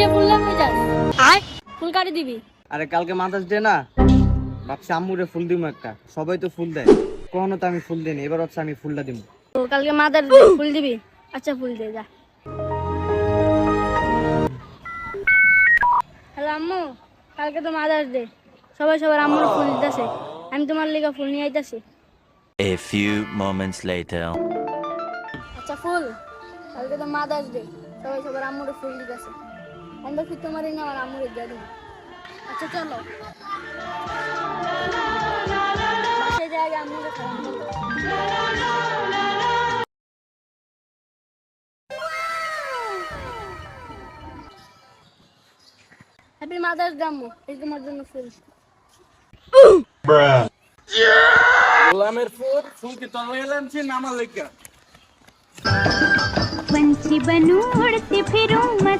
দিয়ে ফুল নিয়ে যাস ফুল কাটি দিবি। আরে কালকে মাদার্স ডে না, ভাবছি আম্মুরে ফুল দিব একটা। সবাই তো ফুল দেয়, কখনো তো আমি ফুল দিইনি, এবার হচ্ছে আমি ফুলটা দিব। তো কালকে মাদার ফুল দিবি? আচ্ছা ফুল দে যা। হ্যালো আম্মু, কালকে তো মাদার্স ডে, সবাই সবার আম্মুর ফুল দিতেছে, আমি তোমার লিগা ফুল নিয়ে আইতাছি। A few moments later. আচ্ছা ফুল, কালকে তো মাদার্স ডে, সবাই সবার আম্মুর ফুল দিতেছে, আমি তো তোমার না আমার আম্মুর দিয়ে দিই। আচ্ছা চলো বাসায় যাই আগে আম্মুর সালাম করবো। হ্যাপি মাদার্স ডে আম্মু, এই তোমার জন্য ফুল। গোলামের ফুল ফুল কি তোর এলাম ছি নামা লেখা। पंछी बनूं उड़ती फिरूं